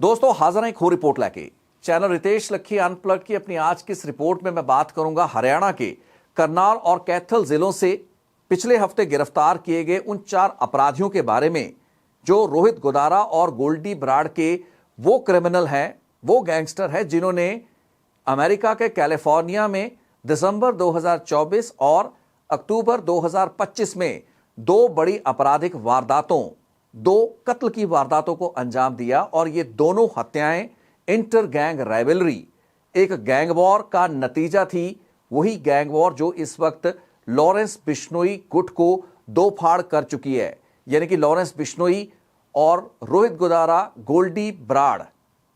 दोस्तों हाजिर हैं एक और रिपोर्ट लेके। चैनल रितेश लखी अनप्लग की अपनी आज की इस रिपोर्ट में मैं बात करूंगा हरियाणा के करनाल और कैथल जिलों से पिछले हफ्ते गिरफ्तार किए गए उन 4 अपराधियों के बारे में जो रोहित गोदारा और गोल्डी बराड़ के वो क्रिमिनल हैं, वो गैंगस्टर हैं जिन्होंने अमेरिका के कैलिफोर्निया में दिसंबर 2024 और अक्टूबर 2025 में 2 बड़ी आपराधिक वारदातों, 2 कत्ल की वारदातों को अंजाम दिया। और ये दोनों हत्याएं इंटर गैंग राइवलरी, एक गैंग वॉर का नतीजा थी। वही गैंग वॉर जो इस वक्त लॉरेंस बिश्नोई गुट को दो फाड़ कर चुकी है, यानी कि लॉरेंस बिश्नोई और रोहित गोदारा, गोल्डी बराड़,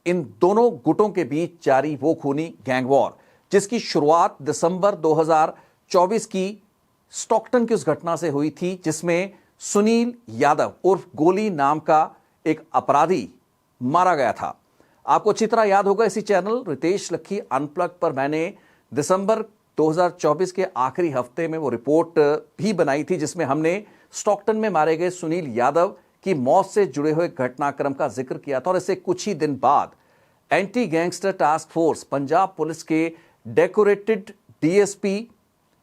इन दोनों गुटों के बीच जारी वो खूनी गैंग वॉर जिसकी शुरुआत दिसंबर 2024 की स्टॉकटन की उस घटना से हुई थी जिसमें सुनील यादव उर्फ गोली नाम का एक अपराधी मारा गया था। आपको अच्छी तरह याद होगा, इसी चैनल रितेश लखी अनप्लग पर मैंने दिसंबर 2024 के आखिरी हफ्ते में वो रिपोर्ट भी बनाई थी जिसमें हमने स्टॉकटन में मारे गए सुनील यादव की मौत से जुड़े हुए घटनाक्रम का जिक्र किया था। और इससे कुछ ही दिन बाद anti gangster task force Punjab police के डेकोरेटेड डीएसपी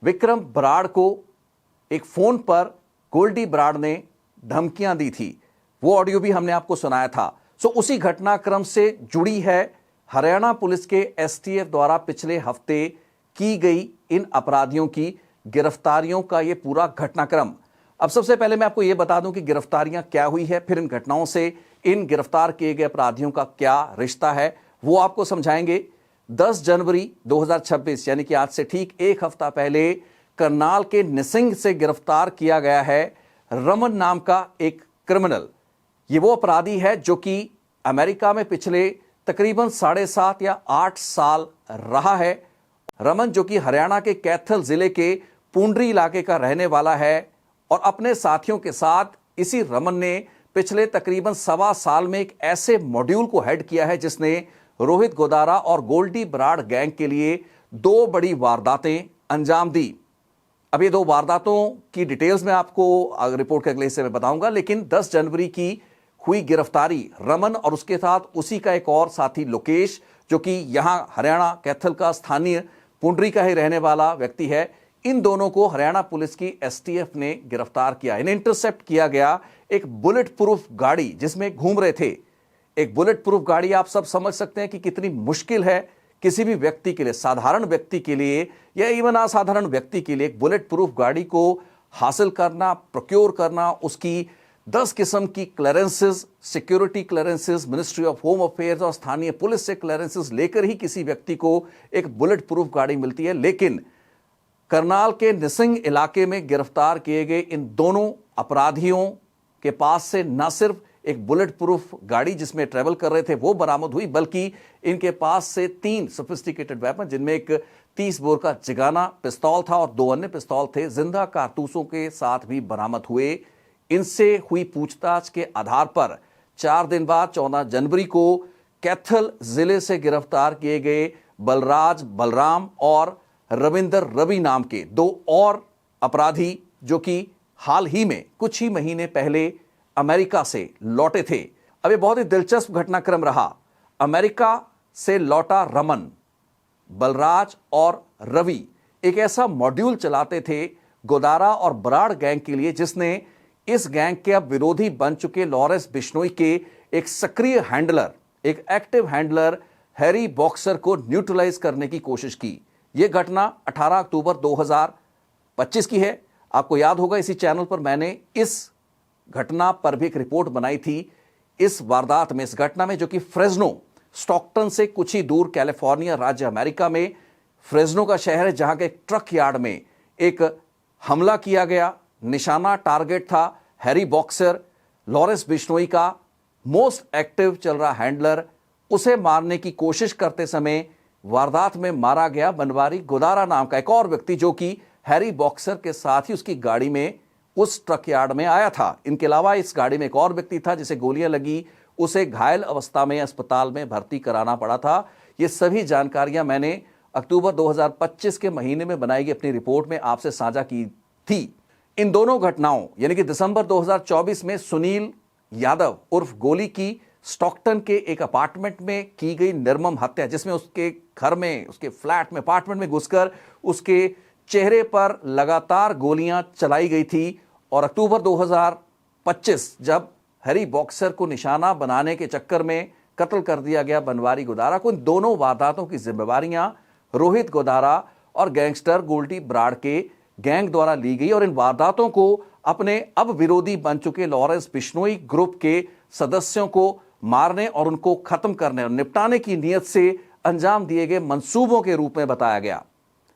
विक्रम बराड़ को एक फोन पर गोल्डी बराड़ ने धमकियां दी थी। वो ऑडियो भी हमने आपको सुनाया था। सो उसी घटनाक्रम से जुड़ी है हरियाणा पुलिस के एसटीएफ द्वारा पिछले हफ्ते की गई इन अपराधियों की गिरफ्तारियों का ये पूरा घटनाक्रम। अब सबसे पहले मैं आपको यह बता दूं कि गिरफ्तारियां क्या हुई है, फिर इन घटनाओं से इन गिरफ्तार किए गए अपराधियों का क्या रिश्ता है वो आपको समझाएंगे। 10 जनवरी 2026 यानी कि आज से ठीक एक हफ्ता पहले करनाल के निसिंग से गिरफ्तार किया गया है रमन नाम का एक क्रिमिनल। ये वो अपराधी है जो कि अमेरिका में पिछले तकरीबन 7.5 या 8 साल रहा है। रमन जो कि हरियाणा के कैथल जिले के पुंडरी इलाके का रहने वाला है और अपने साथियों के साथ इसी रमन ने पिछले तकरीबन 1.25 साल में एक ऐसे मॉड्यूल को हेड किया है जिसने रोहित गोदारा और गोल्डी बराड़ गैंग के लिए 2 बड़ी वारदातें अंजाम दी। अब ये 2 वारदातों की डिटेल्स में आपको रिपोर्ट के अगले हिस्से में बताऊंगा, लेकिन 10 जनवरी की हुई गिरफ्तारी रमन और उसके साथ उसी का एक और साथी लोकेश जो कि यहां हरियाणा कैथल का स्थानीय पुंडरी का ही रहने वाला व्यक्ति है, इन दोनों को हरियाणा पुलिस की एसटीएफ ने गिरफ्तार किया। इन्हें इंटरसेप्ट किया गया एक बुलेट प्रूफ गाड़ी जिसमें घूम रहे थे। एक बुलेट प्रूफ गाड़ी, आप सब समझ सकते हैं कि कितनी मुश्किल है किसी भी व्यक्ति के लिए, साधारण व्यक्ति के लिए या इवन असाधारण व्यक्ति के लिए एक बुलेट प्रूफ गाड़ी को हासिल करना, प्रोक्योर करना, उसकी 10 किस्म की clearances, security clearances, ministry of home affairs और स्थानीय पुलिस से क्लियरेंसेस लेकर ही किसी व्यक्ति को एक बुलेट प्रूफ गाड़ी मिलती है। लेकिन करनाल के निसिंग इलाके में गिरफ्तार किए गए इन दोनों अपराधियों के पास से न सिर्फ एक बुलेट प्रूफ गाड़ी जिसमें ट्रेवल कर रहे थे वो बरामद हुई, बल्कि इनके पास से 3 सोफिस्टिकेटेड वेपन जिनमें एक 30 बोर का जिगाना पिस्तौल था और 2 अन्य पिस्तौल थे, जिंदा कारतूसों के साथ भी बरामद हुए। इनसे हुई पूछताछ के आधार पर 4 दिन बाद 14 जनवरी को कैथल जिले से गिरफ्तार किए गए बलराज बलराम और रविंदर रवि नाम के 2 और अपराधी जो कि हाल ही में कुछ ही महीने पहले अमेरिका से लौटे थे। अब ये बहुत ही दिलचस्प घटनाक्रम रहा। अमेरिका से लौटा रमन, बलराज और रवि एक ऐसा मॉड्यूल चलाते थे गोदारा और बराड़ गैंग के लिए जिसने इस गैंग के अब विरोधी बन चुके लॉरेंस बिश्नोई के एक सक्रिय हैंडलर, एक एक्टिव हैंडलर हैरी बॉक्सर को न्यूट्रलाइज करने की कोशिश की। यह घटना 18 अक्टूबर 2025 की है। आपको याद होगा इसी चैनल पर मैंने इस घटना पर भी एक रिपोर्ट बनाई थी। इस वारदात में, इस घटना में जो कि फ्रेस्नो, स्टॉकटन से कुछ ही दूर कैलिफोर्निया राज्य अमेरिका में फ्रेस्नो का शहर है, जहां के एक ट्रक यार्ड में एक हमला किया गया। निशाना टारगेट था हैरी बॉक्सर, लॉरेंस बिश्नोई का मोस्ट एक्टिव चल रहा हैंडलर। उसे मारने की कोशिश करते समय वारदात में मारा गया बनवारी गोदारा नाम का एक और व्यक्ति जो कि हैरी बॉक्सर के साथ ही उसकी गाड़ी में उस ट्रक यार्ड में आया था। इनके अलावा इस गाड़ी में एक और व्यक्ति था जिसे गोलियां लगी, उसे घायल अवस्था में अस्पताल में भर्ती कराना पड़ा था। ये सभी जानकारियां मैंने अक्टूबर 2025 के महीने में बनाई गई अपनी रिपोर्ट में आपसे साझा की थी। इन दोनों घटनाओं यानी कि दिसंबर 2024 में सुनील यादव उर्फ गोली की स्टॉकटन के एक अपार्टमेंट में की गई निर्मम हत्या, जिसमें उसके घर में, उसके फ्लैट में, अपार्टमेंट में घुसकर उसके चेहरे पर लगातार गोलियां चलाई गई थी। और अक्टूबर 2025 जब हैरी बॉक्सर को निशाना बनाने के चक्कर में कत्ल कर दिया गया बनवारी गोदारा को, इन दोनों वारदातों की जिम्मेवारियां रोहित गोदारा और गैंगस्टर गोल्डी ब्राड के गैंग द्वारा ली गई। और इन वारदातों को अपने अब विरोधी बन चुके लॉरेंस बिश्नोई ग्रुप के सदस्यों को मारने और उनको खत्म करने और निपटाने की नीयत से अंजाम दिए गए मंसूबों के रूप में बताया गया।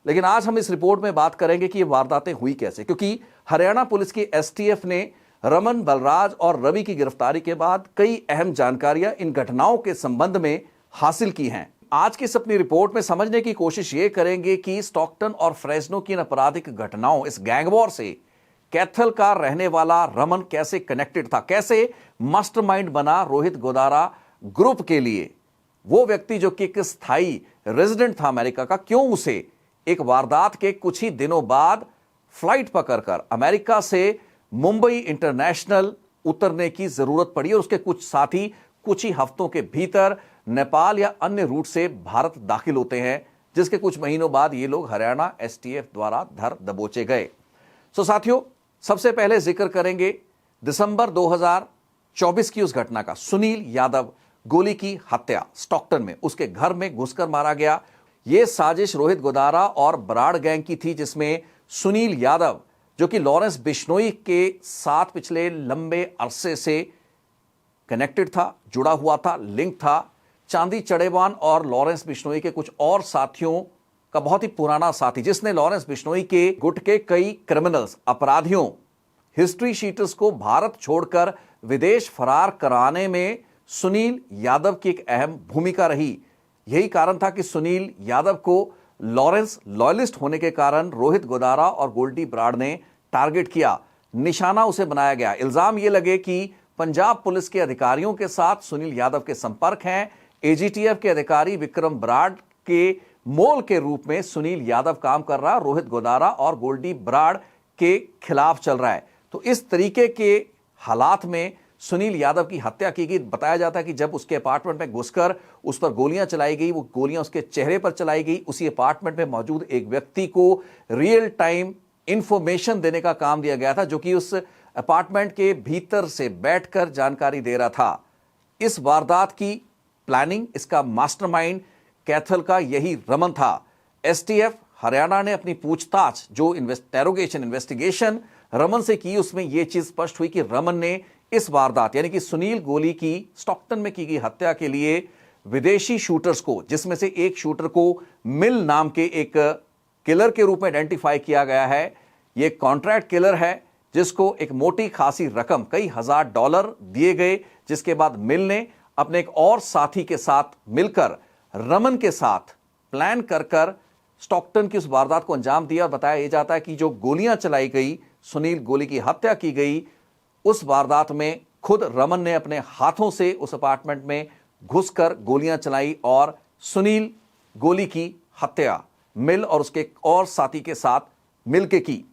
लेकिन आज हम इस रिपोर्ट में बात करेंगे कि ये वारदातें हुई कैसे, क्योंकि हरियाणा पुलिस की एसटीएफ ने रमन, बलराज और रवि की गिरफ्तारी के बाद कई अहम जानकारियां इन घटनाओं के संबंध में हासिल की हैं। आज की इस अपनी रिपोर्ट में समझने की कोशिश ये करेंगे कि स्टॉकटन और फ्रेस्नो की इन आपराधिक घटनाओं, इस गैंगवॉर से कैथल का रहने वाला रमन कैसे कनेक्टेड था, कैसे मास्टरमाइंड बना रोहित गोदारा ग्रुप के लिए। वो व्यक्ति जो कि एक स्थायी रेजिडेंट था अमेरिका का, क्यों उसे एक वारदात के कुछ ही दिनों बाद फ्लाइट पकड़कर अमेरिका से मुंबई इंटरनेशनल उतरने की जरूरत पड़ी और उसके कुछ साथी कुछ ही हफ्तों के भीतर नेपाल या अन्य रूट से भारत दाखिल होते हैं, जिसके कुछ महीनों बाद ये लोग हरियाणा एसटीएफ द्वारा धर दबोचे गए। साथियों, सबसे पहले जिक्र करेंगे दिसंबर 2024 की उस घटना का। सुनील यादव गोली की हत्या स्टॉकटन में उसके घर में घुसकर मारा गया। यह साजिश रोहित गोदारा और ब्राड गैंग की थी, जिसमें सुनील यादव जो कि लॉरेंस बिश्नोई के साथ पिछले लंबे अरसे से कनेक्टेड था, जुड़ा हुआ था, लिंक था। चांदी चड़ेवान और लॉरेंस बिश्नोई के कुछ और साथियों का बहुत ही पुराना साथी, जिसने लॉरेंस बिश्नोई के गुट के कई क्रिमिनल्स, अपराधियों, हिस्ट्री शीटर्स को भारत छोड़कर विदेश फरार कराने में सुनील यादव की एक अहम भूमिका रही। यही कारण था कि सुनील यादव को लॉरेंस लॉयलिस्ट होने के कारण रोहित गोदारा और गोल्डी ब्राड ने टारगेट किया, निशाना उसे बनाया गया। इल्जाम यह लगे कि पंजाब पुलिस के अधिकारियों के साथ सुनील यादव के संपर्क हैं। एजीटीएफ के अधिकारी विक्रम ब्राड के मोल के रूप में सुनील यादव काम कर रहा है, रोहित गोदारा और गोल्डी ब्राड के खिलाफ चल रहा है। तो इस तरीके के हालात में सुनील यादव की हत्या की गई। बताया जाता है कि जब उसके अपार्टमेंट में घुसकर उस पर गोलियां चलाई गई, वो गोलियां उसके चेहरे पर चलाई गई। उसी अपार्टमेंट में मौजूद एक व्यक्ति को रियल टाइम इंफॉर्मेशन देने का काम दिया गया था, जो कि उस अपार्टमेंट के भीतर से बैठकर जानकारी दे रहा था। इस वारदात की प्लानिंग, इसका मास्टरमाइंड कैथल का यही रमन था। एसटीएफ हरियाणा ने अपनी पूछताछ, जो इन्वेस्टिगेशन रमन से की, उसमें यह चीज स्पष्ट हुई कि रमन ने इस वारदात यानी कि सुनील गोली की स्टॉकटन में की गई हत्या के लिए विदेशी शूटर्स को, जिसमें से एक शूटर को मिल नाम के एक किलर के रूप में आइडेंटिफाई किया गया है। यह कॉन्ट्रैक्ट किलर है, जिसको एक मोटी खासी रकम, कई हजार डॉलर दिए गए, जिसके बाद मिल ने अपने एक और साथी के साथ मिलकर रमन के साथ प्लान कर स्टॉकटन की उस वारदात को अंजाम दिया। और बताया जाता है कि जो गोलियां चलाई गई, सुनील गोली की हत्या की गई, उस वारदात में खुद रमन ने अपने हाथों से उस अपार्टमेंट में घुसकर गोलियां चलाई और सुनील गोली की हत्या मिल और उसके और साथी के साथ मिलकर की।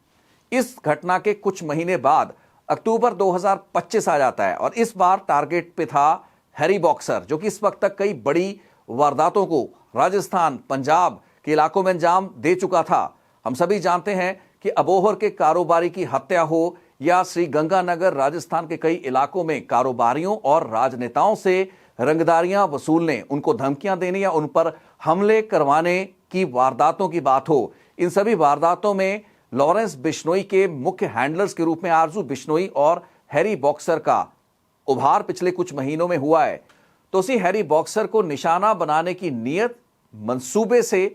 इस घटना के कुछ महीने बाद अक्टूबर 2025 आ जाता है और इस बार टारगेट पे था हैरी बॉक्सर, जो कि इस वक्त तक कई बड़ी वारदातों को राजस्थान, पंजाब के इलाकों में अंजाम दे चुका था। हम सभी जानते हैं कि अबोहर के कारोबारी की हत्या हो या श्री गंगानगर राजस्थान के कई इलाकों में कारोबारियों और राजनेताओं से रंगदारियां वसूलने, उनको धमकियां देने या उन पर हमले करवाने की वारदातों की बात हो, इन सभी वारदातों में लॉरेंस बिश्नोई के मुख्य हैंडलर्स के रूप में आरजू बिश्नोई और हैरी बॉक्सर का उभार पिछले कुछ महीनों में हुआ है। तो उसी हैरी बॉक्सर को निशाना बनाने की नीयत मंसूबे से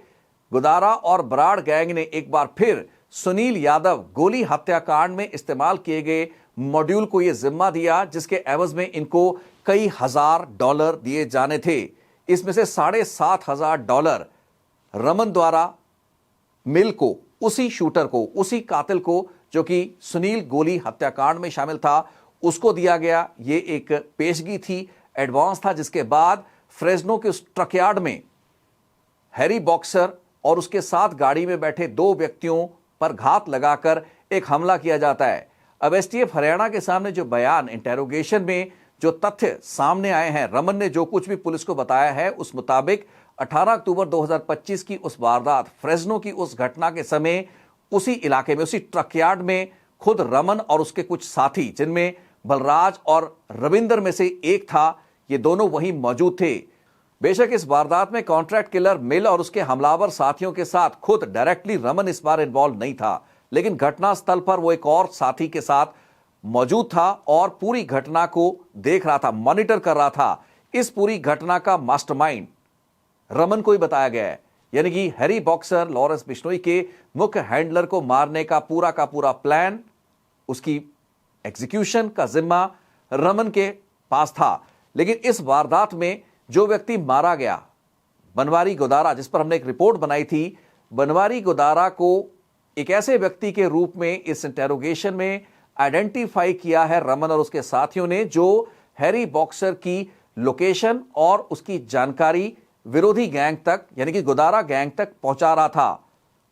गोदारा और ब्राड गैंग ने एक बार फिर सुनील यादव गोली हत्याकांड में इस्तेमाल किए गए मॉड्यूल को यह जिम्मा दिया, जिसके एवज में इनको कई हजार डॉलर दिए जाने थे। इसमें से $7,500 रमन द्वारा मिल को, उसी शूटर को, उसी कातिल को जो कि सुनील गोली हत्याकांड में शामिल था, उसको दिया गया। यह एक पेशगी थी, एडवांस था, जिसके बाद फ्रेस्नो के उस ट्रकयार्ड में हैरी बॉक्सर और उसके साथ गाड़ी में बैठे 2 व्यक्तियों पर घात लगाकर एक हमला किया जाता है। अब एसटीएफ हरियाणा के सामने जो बयान इंटेरोगेशन में जो तथ्य सामने आए हैं, रमन ने जो कुछ भी पुलिस को बताया है उस मुताबिक 18 अक्टूबर 2025 की उस वारदात, फ्रेस्नो की उस घटना के समय उसी इलाके में, उसी ट्रक यार्ड में खुद रमन और उसके कुछ साथी, जिनमें बलराज और रविंदर में से एक था, ये दोनों वहीं मौजूद थे। बेशक इस वारदात में कॉन्ट्रैक्ट किलर मिल और उसके हमलावर साथियों के साथ खुद डायरेक्टली रमन इस बार इन्वॉल्व नहीं था, लेकिन घटनास्थल पर वो एक और साथी के साथ मौजूद था और पूरी घटना को देख रहा था, मॉनिटर कर रहा था। इस पूरी घटना का मास्टरमाइंड रमन को ही बताया गया है, यानी कि हैरी बॉक्सर लॉरेंस बिश्नोई के मुख्य हैंडलर को मारने का पूरा प्लान, उसकी एग्जीक्यूशन का जिम्मा रमन के पास था। लेकिन इस वारदात में जो व्यक्ति मारा गया, बनवारी गोदारा, जिस पर हमने एक रिपोर्ट बनाई थी, बनवारी गोदारा को एक ऐसे व्यक्ति के रूप में इस इंटेरोगेशन में आइडेंटिफाई किया है रमन और उसके साथियों ने, जो हैरी बॉक्सर की लोकेशन और उसकी जानकारी विरोधी गैंग तक, यानी कि गोदारा गैंग तक पहुंचा रहा था।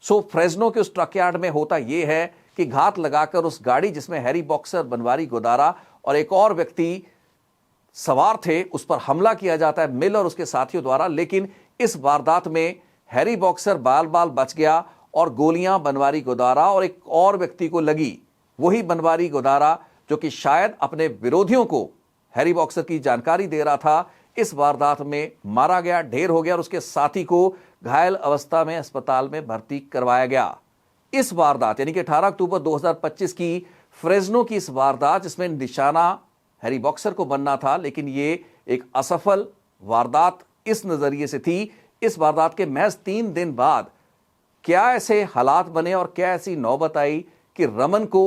सो फ्रेस्नो के उस ट्रक यार्ड में होता यह है कि घात लगाकर उस गाड़ी जिसमें हैरी बॉक्सर, बनवारी गोदारा और एक और व्यक्ति सवार थे, उस पर हमला किया जाता है मिल और उसके साथियों द्वारा। लेकिन इस वारदात में हैरी बॉक्सर बाल बाल बच गया और गोलियां बनवारी गोदारा और एक और व्यक्ति को लगी, वही बनवारी गोदारा जो कि शायद अपने विरोधियों को हैरी बॉक्सर की जानकारी दे रहा था। इस वारदात में मारा गया, ढेर हो गया और उसके साथी को घायल अवस्था में अस्पताल में भर्ती करवाया गया। इस वारदात यानी कि 18 अक्टूबर 2025 की फ्रेस्नो की इस वारदात, जिसमें निशाना हैरी बॉक्सर को बनना था, लेकिन ये एक असफल वारदात इस नजरिए से थी। इस वारदात के महज 3 दिन बाद क्या ऐसे हालात बने और क्या ऐसी नौबत आई कि रमन को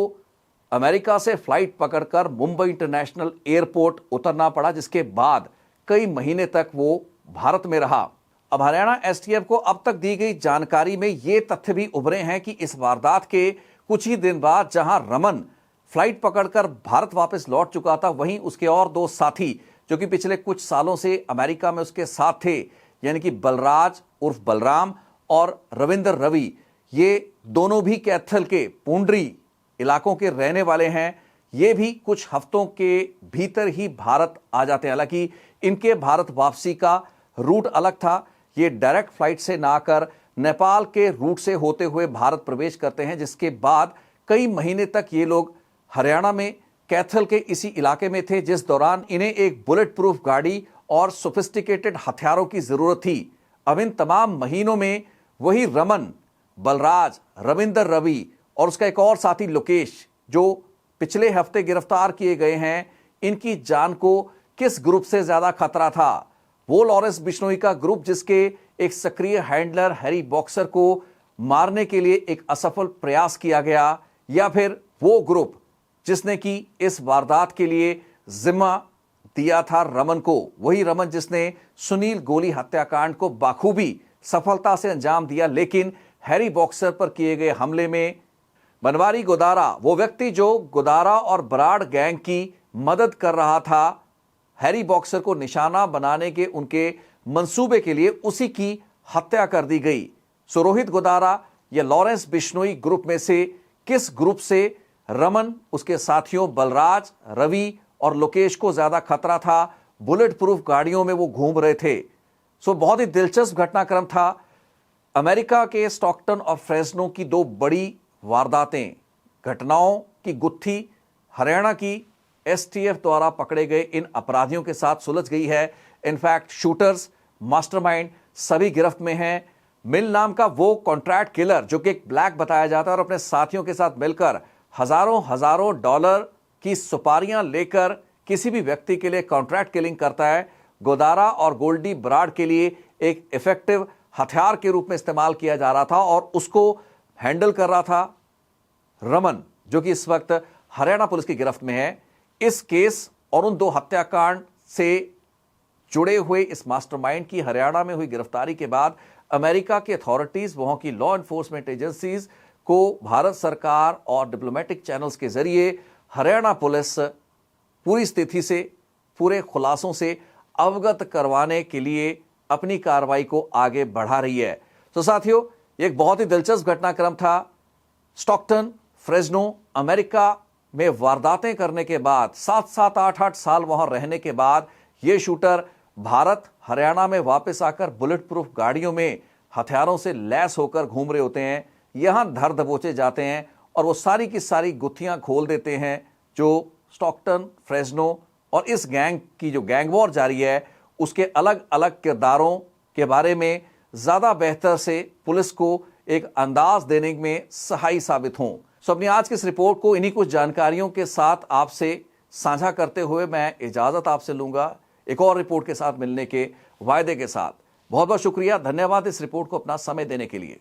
अमेरिका से फ्लाइट पकड़कर मुंबई इंटरनेशनल एयरपोर्ट उतरना पड़ा, जिसके बाद कई महीने तक वो भारत में रहा। अब हरियाणा एसटीएफ को अब तक दी गई जानकारी में ये तथ्य भी उभरे हैं कि इस वारदात के कुछ ही दिन बाद जहां रमन फ्लाइट पकड़कर भारत वापस लौट चुका था, वहीं उसके और 2 साथी जो कि पिछले कुछ सालों से अमेरिका में उसके साथ थे, यानी कि बलराज उर्फ बलराम और रविंदर रवि, ये दोनों भी कैथल के पुंडरी इलाकों के रहने वाले हैं। ये भी कुछ हफ्तों के भीतर ही भारत आ जाते हैं। हालांकि इनके भारत वापसी का रूट अलग था, ये डायरेक्ट फ्लाइट से ना आकर नेपाल के रूट से होते हुए भारत प्रवेश करते हैं, जिसके बाद कई महीने तक ये लोग हरियाणा में कैथल के इसी इलाके में थे, जिस दौरान इन्हें एक बुलेट प्रूफ गाड़ी और सोफिस्टिकेटेड हथियारों की जरूरत थी। अब इन तमाम महीनों में वही रमन, बलराज, रविंदर रवि और उसका एक और साथी लोकेश, जो पिछले हफ्ते गिरफ्तार किए गए हैं, इनकी जान को किस ग्रुप से ज्यादा खतरा था? वो लॉरेंस बिश्नोई का ग्रुप जिसके एक सक्रिय हैंडलर हैरी बॉक्सर को मारने के लिए एक असफल प्रयास किया गया, या फिर वो ग्रुप जिसने कि इस वारदात के लिए जिम्मा दिया था रमन को, वही रमन जिसने सुनील गोली हत्याकांड को बाखूबी सफलता से अंजाम दिया। लेकिन हैरी बॉक्सर पर किए गए हमले में बनवारी गोदारा, वो व्यक्ति जो गोदारा और बराड़ गैंग की मदद कर रहा था, हैरी बॉक्सर को निशाना बनाने के उनके मंसूबे के लिए उसी की हत्या कर दी गई। सो रोहित गोदारा या लॉरेंस बिश्नोई ग्रुप में से किस ग्रुप से रमन, उसके साथियों बलराज, रवि और लोकेश को ज्यादा खतरा था? बुलेट प्रूफ गाड़ियों में वो घूम रहे थे। सो बहुत ही दिलचस्प घटनाक्रम था। अमेरिका के स्टॉकटन और फ्रेस्नो की 2 बड़ी वारदातें, घटनाओं की गुत्थी हरियाणा की एसटीएफ द्वारा पकड़े गए इन अपराधियों के साथ सुलझ गई है। इनफैक्ट शूटर्स, मास्टरमाइंड सभी गिरफ्त में हैं। मिल नाम का वो कॉन्ट्रैक्ट किलर जो कि एक ब्लैक बताया जाता है और अपने साथियों के साथ मिलकर हजारों डॉलर की सुपारियां लेकर किसी भी व्यक्ति के लिए कॉन्ट्रैक्ट किलिंग करता है, गोदारा और गोल्डी बराड़ के लिए एक इफेक्टिव हथियार के रूप में इस्तेमाल किया जा रहा था और उसको हैंडल कर रहा था रमन, जो कि इस वक्त हरियाणा पुलिस की गिरफ्त में है। इस केस और उन 2 हत्याकांड से जुड़े हुए इस मास्टरमाइंड की हरियाणा में हुई गिरफ्तारी के बाद अमेरिका की अथॉरिटीज, वहां की लॉ एनफोर्समेंट एजेंसीज को भारत सरकार और डिप्लोमेटिक चैनल्स के जरिए हरियाणा पुलिस पूरी स्थिति से, पूरे खुलासों से अवगत करवाने के लिए अपनी कार्रवाई को आगे बढ़ा रही है। तो साथियों, एक बहुत ही दिलचस्प घटनाक्रम था। स्टॉकटन, फ्रेस्नो, अमेरिका में वारदातें करने के बाद 7-7, 8-8 साल वहां रहने के बाद ये शूटर भारत हरियाणा में वापस आकर बुलेट प्रूफ गाड़ियों में हथियारों से लैस होकर घूम रहे होते हैं। यहां धर दबोचे जाते हैं और वो सारी की सारी गुत्थियां खोल देते हैं जो स्टॉकटन, फ्रेजनो और इस गैंग की जो गैंग वॉर जारी है उसके अलग अलग किरदारों के बारे में ज्यादा बेहतर से पुलिस को एक अंदाज देने में सहायक साबित हों। सो अपनी आज की इस रिपोर्ट को इन्हीं कुछ जानकारियों के साथ आपसे साझा करते हुए मैं इजाजत आपसे लूंगा, एक और रिपोर्ट के साथ मिलने के वायदे के साथ। बहुत बहुत शुक्रिया, धन्यवाद इस रिपोर्ट को अपना समय देने के लिए।